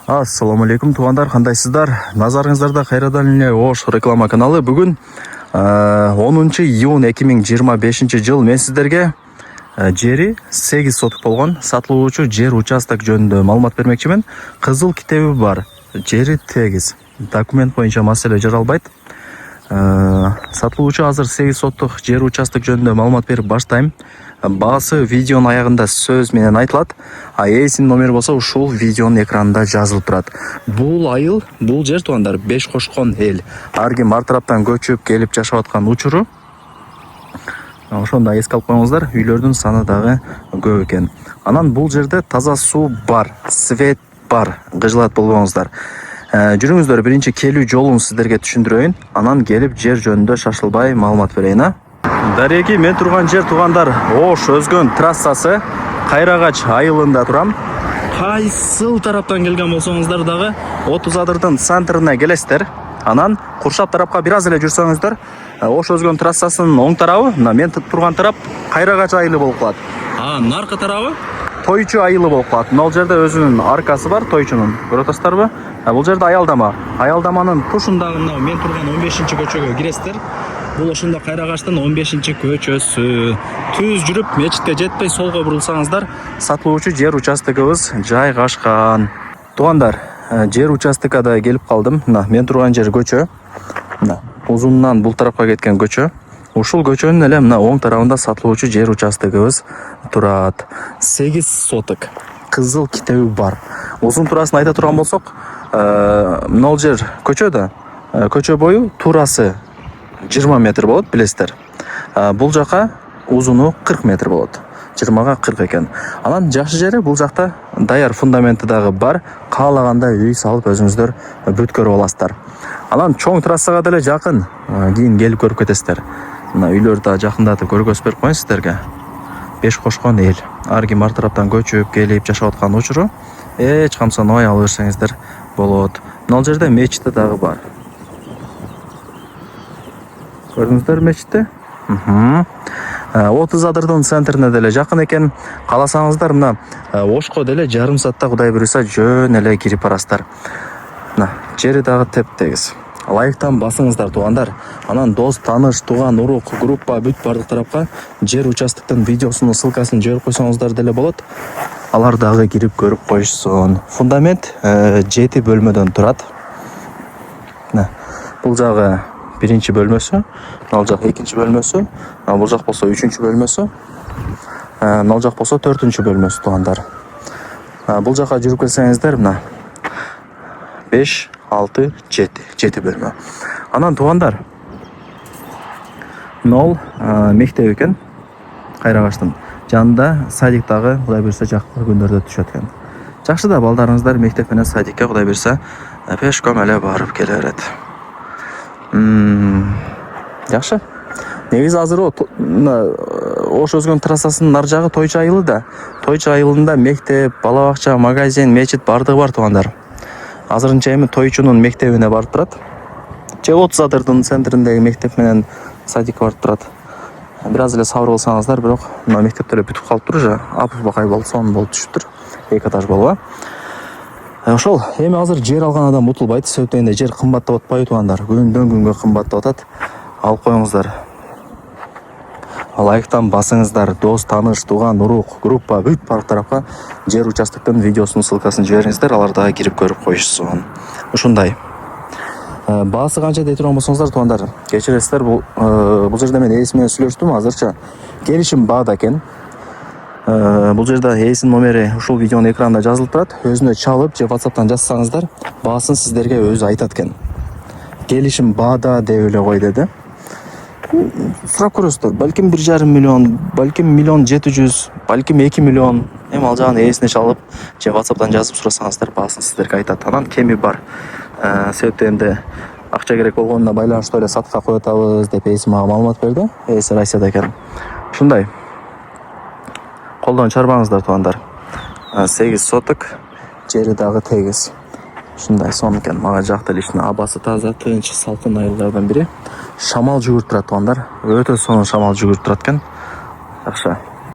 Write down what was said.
Ассаламу алейкум туғандар, қандайсыздар? Назарыңыздарда қайрадан эле Ош реклама каналы. Бүгін 10 июнь 2025 жыл мен сіздерге жери 8 сотық болған сатылуучу жер участок жөнүндө маалымат бермекчимин. Кызыл китеби бар, жери тегиз, документ боюнча маселе жаралбайт. Сатылуучу азыр 8 соттук жер участок жөнүндө маалымат берип баштайм. Баасы видеонун аягында сөз менен айтылат, а эсин номер болсо ушул видеонун экранында жазылып турат. Бул айыл, бул жер туугандар Беш Кошкон эл. Ар ким ар тараптан көчүп келип жашап аткан учуру. Ошондо эске алып коюңуздар, үйлөрдүн саны дагы көп экен. Анан бул жерде таза суу бар, свет бар, кыжылат болбоңуздар. Жүрүңүздөр, биринчи келүү жолун сиздерге түшүндүрөйүн, анан келип жер жөнүндө шашылбай маалымат берейин. Дареги, мен турган жер туугандар Ош Өзгөн трассасы Кайрагач айылында турам. Кайсыл тараптан келген болсоңуздар дагы 30 адырдын центрine келесиздер. Анан куршап тарапка бир аз эле жүрсөңүздөр, Ош Өзгөн трассасынын оң тарабы, мен турган тарап Кайрагач айылы болуп калат. Наркы тарабы Тойчу айылы болуп калат. Бул жерде өзүнүн аркасы бар, Тойчунун. Көрүп атасыздарбы? Бул жерде аялдама. Аялдаманын тушундагы мен турган 15-көчөгө киресиздер. Бул ошондо Кайрагачтын 15-көчөсү. Түз жүрүп мечитке жетпей солго бурулсаңыздар, сатылуучу жер участогубуз жайгашкан. Туугандар, жер участокада келип калдым. Мен турган жер көчө. Узунунан бул тарапка кеткен көчө. Ушул көчөнүн эле оң тарабында сатылуучу жер участогубуз турат. 8 соток. Кызыл китеби бар. Узун турасын айта турган болсок, мына жер көчөдө. Көчө бою турасы 20 метр болот, билесиздер. Бул жака узуну 40 метр болот. 20га 40 экен. Анан жакшы жери бул жакта даяр фундаменти дагы бар. Каалаганда үй салып өзүңүздөр бүткөрүп аласыздар. Анан чоң трассага деле жакын. Кийин келип көрүп кетесиздер. Мына үйлөрдү да жакындатып көргөзүп берип коеюн сиздерге. Беш Кошкон эл. Ар ким ар тараптан көчүп келип жашап аткан учуру эч камсанбай ала берсеңиздер болот. Мына жерде мечит дагы бар. Көрдүңүздөр мечитти? 30 адырдын центрине деле жакын экен. Кааласаңыздар, мына Ошко деле жарым саатта Кудай буйруса жөн эле кирип барасыздар. Жери дагы теп-тегиз. Лайктан басыңыздар туугандар. Анан дос, тааныш, тууган, урук, группа бүт бардык тарапка жер участоктун видеосунун ссылкасын жиберип койсоңуздар деле болот. Алар дагы кирип көрүп коюшсун. Фундамент 7 бөлмөдөн турат. Бул жагы биринчи бөлмөсү, ал жак экинчи бөлмөсү, бул жак болсо үчүнчү бөлмөсү, ал жак болсо төртүнчү бөлмөсү туугандар. Бул жака жүрүп келсеңиздер, мына 5, 6, 7 бөлмө. Анан туугандар, мына мектеп экен, Кайрагачтын жанында садик дагы Кудай буйруса жакын күндөрдө түшөт экен. Жакшы да, балдарыңыздар мектеп менен садикке Кудай буйруса пешком эле барып келе берет. Жакшы. Негизи азыр Ош Өзгөн трассасынын нар жагы Тойчу айылы да. Тойчу айылында мектеп, бала бакча, магазин, мечит бардыгы бар туугандар. Азырынча эми Тойчунун мектебине барып турат. Же 30 адырдын центриндеги мектеп менен садик барып турат. Бир аз эле сабыр болсаңыздар, бирок мына мектептер бүтүп калыптыр уже. Апыл-бакай болсоң болуп түшүптүр. 2 этаж болуп. Ошол, эми азыр жер алган адам утулбайт, сөйтөйүндө жер кымбаттап атпайбы туугандар? Күндөн күнгө кымбаттап атат. Алып коюңуздар. Лайктан басыңыздар, дос, тааныш, тууган, урук, группа бүт бардык тарапка жер участоктун видеосунун ссылкасын жибериңиздер, алар дагы кирип көрүп коюшсун. Ушундай. Баасы канча дей турган болсоңуздар туугандар, кечиресиздер, бул жерде мен эси менен сүйлөштүм, азырча келишим баада экен. Бул жерде эсин номери ушул видеонун экранында жазылып турат. Өзүнө чалып же WhatsApp'тан жазсаңыздар, баасын сиздерге өзү айтат экен. Келишим баада деп эле кой деди. Сурап көрөсүздөр, балким 1,5 миллион, балким 1,7 миллион, балким 2 миллион. Эми ал жагын эсине чалып же WhatsApp'тан жазып сурасаңыздар, баасын сиздерге айтат. Анан кеми бар. Себептен энди акча керек болгонуна байланыштуу эле сатка коюп атабыз деп эси мага маалымат берди. Эси Россияда экен. Ушундай. Колдон чарбаңыздар туугандар. 8 соток, жери дагы тегиз. Ушундай сон экен. Мага жакты лично. Абасы таза, тынч, салкын айылдардан бири. Шамал жүгүрүп турат туугандар. Өтө сонун шамал жүгүрүп турат экен. Жакшы.